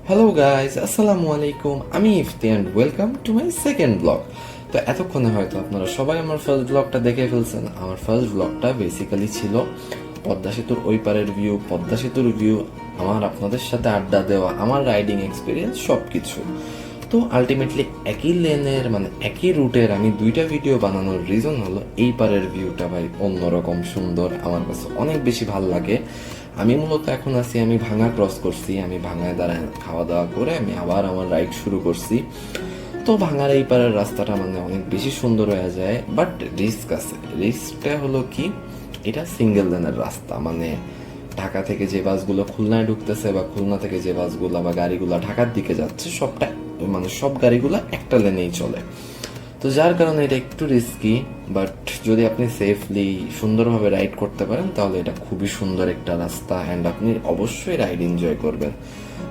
Hello guys, আসসালামু আলাইকুম। আমি Ifti and welcome to my second blog. তো এতক্ষণে হয়তো আপনারা সবাই আমার ফার্স্ট ব্লগটা দেখে ফেলছেন। আমার ফার্স্ট ব্লগটা বেসিক্যালি ছিল পদ্মা সেতুর ওই পারের ভিউ, পদ্মা সেতুর ভিউ, আমার আপনাদের সাথে আড্ডা দেওয়া, আমার রাইডিং এক্সপিরিয়েন্স সব কিছু। তো আলটিমেটলি একই লেনের মানে একই রুটের আমি দুইটা ভিডিও বানানোর রিজন হলো এই পারের ভিউটা ভাই অন্যরকম সুন্দর, আমার কাছে অনেক বেশি ভালো লাগে। আমি মূলত এখন আছি, আমি ভাঙা ক্রস করছি, আমি ভাঙায় দ্বারা খাওয়া দাওয়া করে আমি আবার আমার রাইড শুরু করছি। তো ভাঙার এই পারের রাস্তাটা মানে অনেক বেশি সুন্দর হয়ে যায়, বাট রিস্ক আছে। রিস্কটা হলো কি, এটা সিঙ্গেল লেনের রাস্তা, মানে ঢাকা থেকে যে বাসগুলো খুলনায় ঢুকতেছে বা খুলনা থেকে যে বাসগুলো বা গাড়িগুলো ঢাকার দিকে যাচ্ছে সবটা মানে সব গাড়িগুলো একটা লেনেই চলে। তো যার কারণে এটা একটু রিস্কি, বাট যদি আপনি সেফলি সুন্দরভাবে রাইড করতে পারেন তাহলে এটা খুবই সুন্দর একটা রাস্তা অ্যান্ড আপনি অবশ্যই রাইড এনজয় করবেন।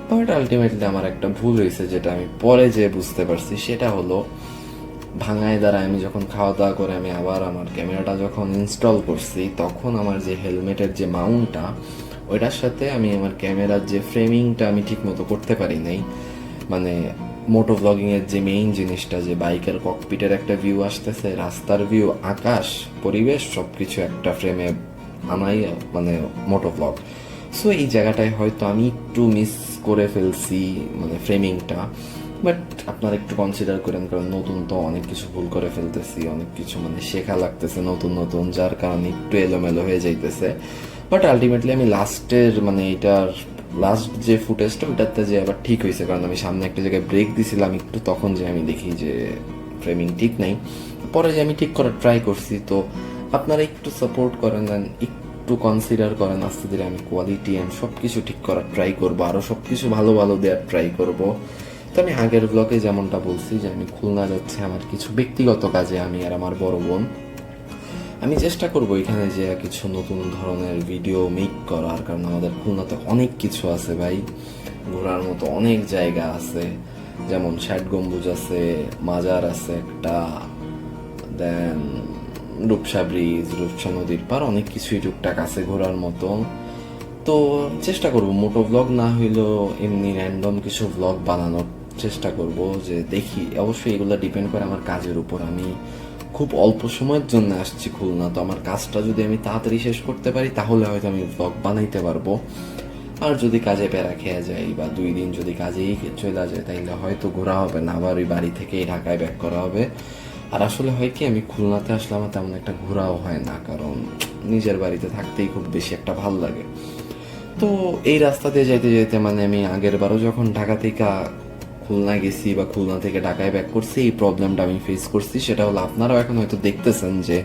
বাট আলটিমেটলি আমার একটা ভুল হয়েছে, যেটা আমি পরে যে বুঝতে পারছি, সেটা হলো ভাঙায় দ্বারা আমি যখন খাওয়া দাওয়া করে আমি আবার আমার ক্যামেরাটা যখন ইনস্টল করছি, তখন আমার যে হেলমেটের যে মাউন্টটা ওইটার সাথে আমি আমার ক্যামেরার যে ফ্রেমিংটা আমি ঠিক মতো করতে পারি নাই। মানে মোটো ব্লগিং এর যে মেইন জিনিসটা, যে বাইকের ককপিটের একটা ভিউ আসতেছে, রাস্তার ভিউ, আকাশ, পরিবেশ সবকিছু একটা ফ্রেমে আনাই মানে মোটো ব্লগ। সো এই জায়গাটায় হয়তো আমি একটু মিস করে ফেলছি মানে ফ্রেমিংটা, বাট আপনারা একটু কনসিডার করেন, কারণ নতুন তো অনেক কিছু ভুল করে ফেলতেছি, অনেক কিছু মানে শেখা লাগতেছে নতুন নতুন, যার কারণে একটু এলোমেলো হয়ে যাইতেছে। বাট আলটিমেটলি আমি লাস্টের মানে এটার লাস্ট যে ফুটেজটা ওইটাতে যে আবার ঠিক হয়েছে, কারণ আমি সামনে একটা জায়গায় ব্রেক দিছিলাম একটু, তখন যে আমি দেখি যে ফ্রেমিং ঠিক নাই, পরে যে আমি ঠিক করার ট্রাই করছি। তো আপনারা একটু সাপোর্ট করেন অ্যান্ড একটু কনসিডার করেন, আস্তে ধীরে আমি কোয়ালিটি অ্যান্ড সব কিছু ঠিক করার ট্রাই করবো, আরও সব কিছু ভালো ভালো দেওয়ার ট্রাই করব। তো আমি আগের ব্লগে যেমনটা বলছি যে আমি খুলনা যাচ্ছি আমার কিছু ব্যক্তিগত কাজে, আমি আর আমার বড় বোন। আমি চেষ্টা করব এখানে যে কিছু নতুন ধরনের ভিডিও মেক করার, কারণ আমাদের খুলনাতে অনেক কিছু আছে ভাই, ঘোরার মতো অনেক জায়গা আছে, যেমন ষাট গম্বুজ আছে, মাজার আছে একটা, দেন রূপসা ব্রিজ, রূপসা নদীর পার, অনেক কিছুই টুকটাক আছে ঘোরার মতো। তো চেষ্টা করব মোটো ব্লগ না হইলেও এমনি র্যান্ডম কিছু ব্লগ বানানোর চেষ্টা করব, যে দেখি। অবশ্যই এগুলো ডিপেন্ড করে আমার কাজের উপর। আমি খুব অল্প সময়ের জন্য আসছি খুলনা, তো আমার কাজটা যদি আমি তাড়াতাড়ি শেষ করতে পারি তাহলে হয়তো আমি ব্লগ বানাইতে পারবো। আর যদি কাজে প্যারা খেয়ে যাই বা 2 দিন যদি কাজেই চলে যায়, তাইলে হয়তো ঘোরা হবে না, আবার ওই বাড়ি থেকেই ঢাকায় ব্যাক করা হবে। আর আসলে হয় কি, আমি খুলনাতে আসলে আমার তেমন একটা ঘোরাও হয় না, কারণ নিজের বাড়িতে থাকতেই খুব বেশি একটা ভাল লাগে। তো এই রাস্তা দিয়ে যাইতে যাইতে মানে আমি আগের বারও যখন ঢাকা থেকে খুলনা গেছি বা খুলনা থেকে ঢাকায় ব্যাক করছি, এই প্রবলেমটা আমি ফেস করছি। সেটা হলো আপনারাও এখন হয়তো দেখতেছেন যে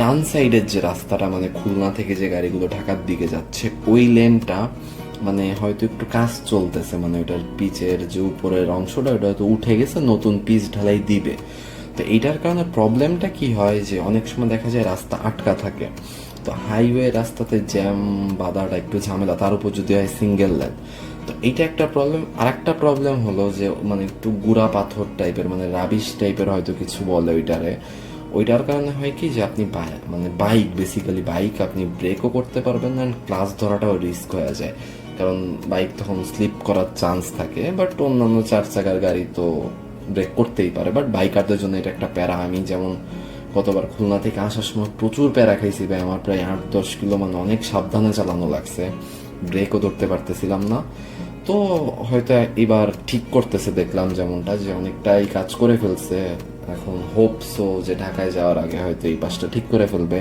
ডান সাইডের যে রাস্তাটা মানে খুলনা থেকে যে গাড়িগুলো ঢাকার দিকে যাচ্ছে, ওই লেনটা মানে হয়তো একটু কাজ চলতেছে, মানে ওইটার পিচের যে উপরের অংশটা ওটা হয়তো উঠে গেছে, নতুন পিচ ঢালাই দিবে। তো এইটার কারণে প্রবলেমটা কি হয় যে অনেক সময় দেখা যায় রাস্তা আটকা থাকে। তো হাইওয়ে রাস্তাতে জ্যাম বাধাটা একটু ঝামেলা, তার উপর যদি হয় সিঙ্গেল লেন। তো এইটা একটা প্রবলেম। আর একটা প্রবলেম হলো যে মানে একটু গুড়া পাথর টাইপের, মানে রাবিশ টাইপের হয়তো কিছু বলে ওইটারে। ওইটার কারণে হয় কি যে আপনি মানে বাইক, বেসিক্যালি বাইক আপনি ব্রেকও করতে পারবেন না, ক্লাস ধরাটাও রিস্ক হয়ে যায়, কারণ বাইক তখন স্লিপ করার চান্স থাকে। বাট অন্যান্য 4 চাকার গাড়ি তো ব্রেক করতেই পারে, বাট বাইকারদের জন্য এটা একটা প্যারা। আমি যেমন গতবার খুলনা থেকে আসার সময় প্রচুর প্যারা খাইছি ভাই, আমার প্রায় 8-10 কিলো মানে অনেক সাবধানে চালানো লাগছে, ব্রেকও ধরতে পারতেছিলাম না। তো হয়তো এবার ঠিক করতেছে, দেখলাম যেমনটা যে অনেকটাই কাজ করে ফেলছে। এখন হোপসও যে ঢাকায় যাওয়ার আগে হয়তো এই পাশটা ঠিক করে ফেলবে,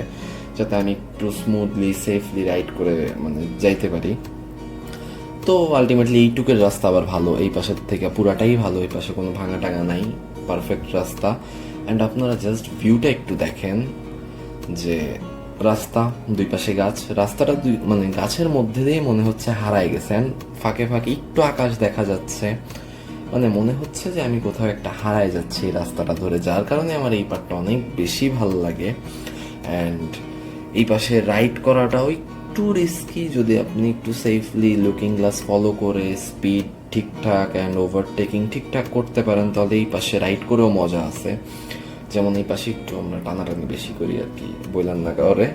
যাতে আমি একটু স্মুথলি সেফলি রাইড করে মানে যাইতে পারি। তো আলটিমেটলি এইটুকের রাস্তা আবার ভালো, এই পাশের থেকে পুরাটাই ভালো, এই পাশে কোনো ভাঙা টাঙা নাই, পারফেক্ট রাস্তা। অ্যান্ড আপনারা জাস্ট ভিউটা একটু দেখেন, যে রাস্তা দুই পাশে গাছ, রাস্তাটা মানে গাছের মধ্যে দিয়ে মনে হচ্ছে হারায় গেছেন, ফাঁকে ফাঁকে একটু আকাশ দেখা যাচ্ছে, মানে মনে হচ্ছে যে আমি কোথাও একটা হারায় যাচ্ছি এই রাস্তাটা ধরে, যার কারণে আমার এই পার্টটা অনেক বেশি ভালো লাগে। অ্যান্ড এই পাশে রাইড করাটাও একটু রিস্কি, যদি আপনি একটু সেফলি লুকিং গ্লাস ফলো করে স্পিড ঠিকঠাক অ্যান্ড ওভারটেকিং ঠিকঠাক করতে পারেন, তাহলে এই পাশে রাইড করেও মজা আছে। যেমন এই পাশে একটু আমরা টানাটানি বেশি করি আর কি, বললাম না কাউরে।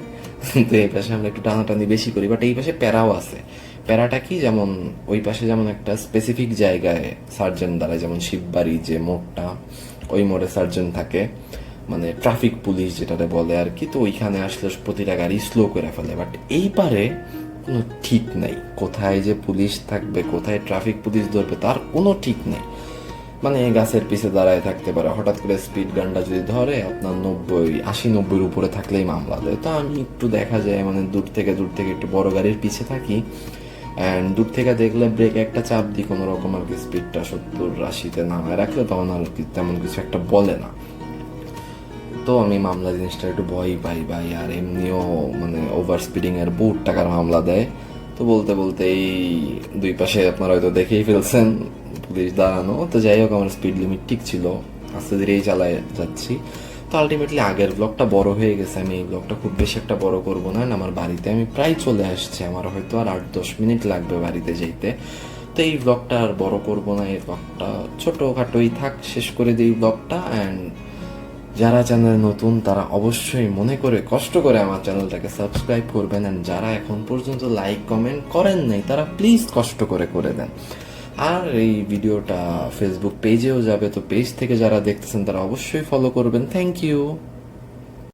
তো এই পাশে আমরা একটু টানাটানি বেশি করি, বাট এই পাশে প্যারাও আছে, প্যারাটা কি, যেমন ওই পাশে যেমন একটা স্পেসিফিক জায়গায় সার্জেন্ট দাঁড়ায়, যেমন শিববাড়ি যে মোড়টা, ওই মোড়ে সার্জেন্ট থাকে, মানে ট্রাফিক পুলিশ যেটাতে বলে আর কি। তো ওইখানে আসলে প্রতিটা গাড়ি স্লো করে ফেলে। বাট এই পারে কোনো ঠিক নাই, কোথায় যে পুলিশ থাকবে, কোথায় ট্রাফিক পুলিশ ধরবে, তার কোনো ঠিক নেই। মানে গাছের পিছে দাঁড়ায় থাকতে পারে, হঠাৎ করে স্পিড গানটা যদি ধরে আপনার 80-90 উপরে থাকলেই মামলা দেয়। তো আমি একটু দেখা যায় মানে দূর থেকে একটু বড় গাড়ির পিছে থাকি, অ্যান্ড দূর থেকে দেখলে ব্রেক একটা চাপ দিই কোনো রকম আর কি, স্পিডটা 70-80-তে নামায় রাখলে তখন আর কি তেমন কিছু একটা বলে না। তো আমি মামলা জিনিসটা একটু ভয় পাই ভাই, আর এমনিও মানে ওভার স্পিডিং এর বহুত টাকার মামলা দেয়। তো বলতে বলতে এই দুই পাশে আপনারা হয়তো দেখেই ফেলছেন পুলিশ দাঁড়ানো। তো যাই হোক, আমার স্পিড লিমিট ঠিক ছিল, আস্তে ধীরেই চালায় যাচ্ছি। তো আলটিমেটলি আগের ব্লগটা বড় হয়ে গেছে, আমি এই ব্লগটা খুব বেশি একটা বড় করবো না। আমার বাড়িতে আমি প্রায় চলে আসছি, আমার হয়তো আর 8-10 মিনিট লাগবে বাড়িতে যেতে। তো এই ব্লগটা আর বড় করবো না, এই ব্লগটা ছোটোখাটোই থাক, শেষ করে দিই ব্লগটা। অ্যান্ড যারা চ্যানেল নতুন তারা অবশ্যই মনে করে কষ্ট করে আমার চ্যানেলটাকে সাবস্ক্রাইব করবেন, অ্যান্ড যারা এখন পর্যন্ত লাইক কমেন্ট করেন নাই তারা প্লিজ কষ্ট করে করে দেন। আর এই ভিডিওটা ফেসবুক পেজেও যাবে, তো পেজ থেকে যারা দেখতেছেন তারা অবশ্যই ফলো করবেন। Thank you.